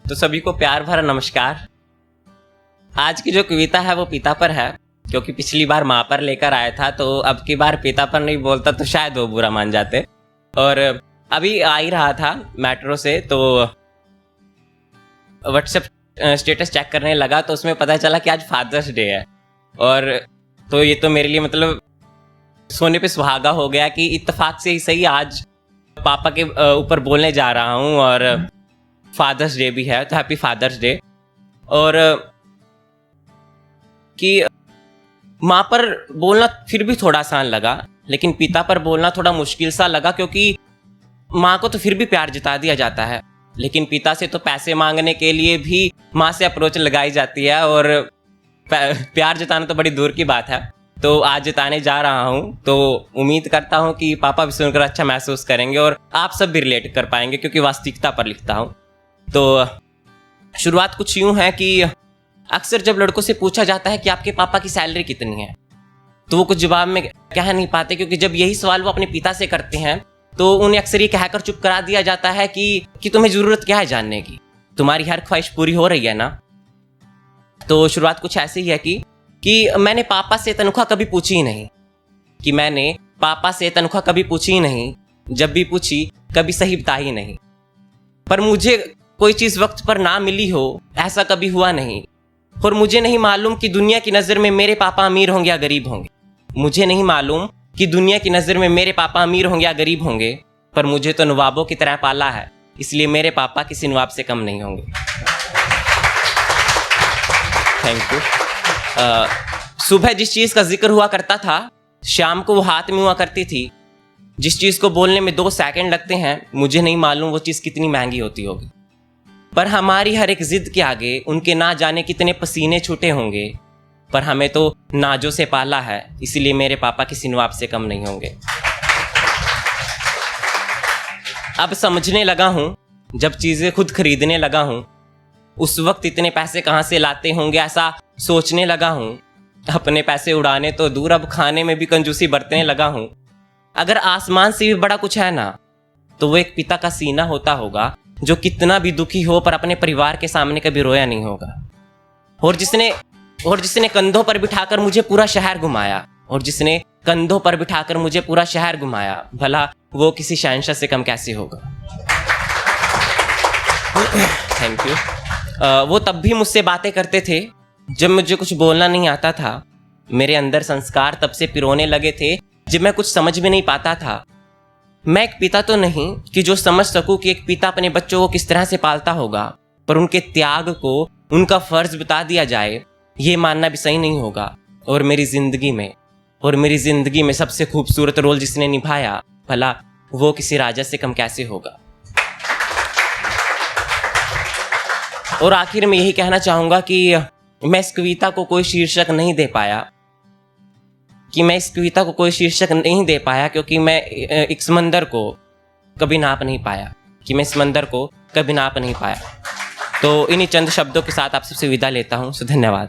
तो सभी को प्यार भरा नमस्कार। आज की जो कविता है वो पिता पर है, क्योंकि पिछली बार माँ पर लेकर आया था, तो अब की बार पिता पर नहीं बोलता तो शायद वो बुरा मान जाते। और अभी आ ही रहा था मेट्रो से, तो व्हाट्सएप स्टेटस चेक करने लगा तो उसमें पता चला कि आज फादर्स डे है। और तो ये तो मेरे लिए मतलब सोने पे सुहागा हो गया कि इत्तेफाक से ही सही आज पापा के ऊपर बोलने जा रहा हूँ और फादर्स डे भी है, तो हैप्पी फादर्स डे। और कि माँ पर बोलना फिर भी थोड़ा आसान लगा, लेकिन पिता पर बोलना थोड़ा मुश्किल सा लगा, क्योंकि माँ को तो फिर भी प्यार जता दिया जाता है, लेकिन पिता से तो पैसे मांगने के लिए भी माँ से अप्रोच लगाई जाती है, और प्यार जताना तो बड़ी दूर की बात है। तो आज जताने जा रहा हूँ, तो उम्मीद करता हूँ कि पापा भी सुनकर अच्छा महसूस करेंगे और आप सब भी रिलेट कर पाएंगे, क्योंकि वास्तविकता पर लिखता हूँ। तो शुरुआत कुछ यूँ है कि अक्सर जब लड़कों से पूछा जाता है कि आपके पापा की सैलरी कितनी है, तो वो कुछ जवाब में कह नहीं पाते, क्योंकि जब यही सवाल वो अपने पिता से करते हैं तो उन्हें अक्सर ये कहकर चुप करा दिया जाता है कि तुम्हें ज़रूरत क्या है जानने की, तुम्हारी हर ख्वाहिश पूरी हो रही है ना। तो शुरुआत कुछ ऐसी ही है कि मैंने पापा से तनख्वाह कभी पूछी ही नहीं, कि मैंने पापा से तनख्वाह कभी पूछी ही नहीं, जब भी पूछी कभी सही बताई नहीं। पर मुझे कोई चीज़ वक्त पर ना मिली हो ऐसा कभी हुआ नहीं, और मुझे नहीं मालूम कि दुनिया की नज़र में मेरे पापा अमीर होंगे या गरीब होंगे। मुझे नहीं मालूम कि दुनिया की नज़र में मेरे पापा अमीर होंगे या गरीब होंगे, पर मुझे तो नवाबों की तरह पाला है, इसलिए मेरे पापा किसी नवाब से कम नहीं होंगे। Thank you. सुबह जिस चीज़ का जिक्र हुआ करता था, शाम को वो हाथ में हुआ करती थी। जिस चीज़ को बोलने में 2 सेकंड लगते हैं, मुझे नहीं मालूम वो चीज़ कितनी महंगी होती होगी। पर हमारी हर एक जिद के आगे उनके ना जाने कितने पसीने छूटे होंगे, पर हमें तो नाजों से पाला है, इसीलिए मेरे पापा किसी नवाब से कम नहीं होंगे। अब समझने लगा हूँ, जब चीज़ें खुद खरीदने लगा हूँ, उस वक्त इतने पैसे कहाँ से लाते होंगे ऐसा सोचने लगा हूँ। अपने पैसे उड़ाने तो दूर, अब खाने में भी कंजूसी बरतने लगा हूँ। अगर आसमान से भी बड़ा कुछ है ना, तो वो एक पिता का सीना होता होगा, जो कितना भी दुखी हो पर अपने परिवार के सामने कभी रोया नहीं होगा। और जिसने कंधों पर बिठाकर मुझे पूरा शहर घुमाया, भला वो किसी शहंशाह से कम कैसे होगा। Thank you. वो तब भी मुझसे बातें करते थे जब मुझे कुछ बोलना नहीं आता था। मेरे अंदर संस्कार तब से पिरोने लगे थे जब मैं कुछ समझ में नहीं पाता था। मैं एक पिता तो नहीं कि जो समझ सकूं कि एक पिता अपने बच्चों को किस तरह से पालता होगा, पर उनके त्याग को उनका फर्ज बता दिया जाए, ये मानना भी सही नहीं होगा। और मेरी जिंदगी में सबसे खूबसूरत रोल जिसने निभाया, भला वो किसी राजा से कम कैसे होगा। और आखिर में यही कहना चाहूँगा कि मैं इस कविता को कोई शीर्षक नहीं दे पाया, क्योंकि मैं एक समंदर को कभी नाप नहीं पाया। तो इन्हीं चंद शब्दों के साथ आप सबसे विदा लेता हूँ। धन्यवाद।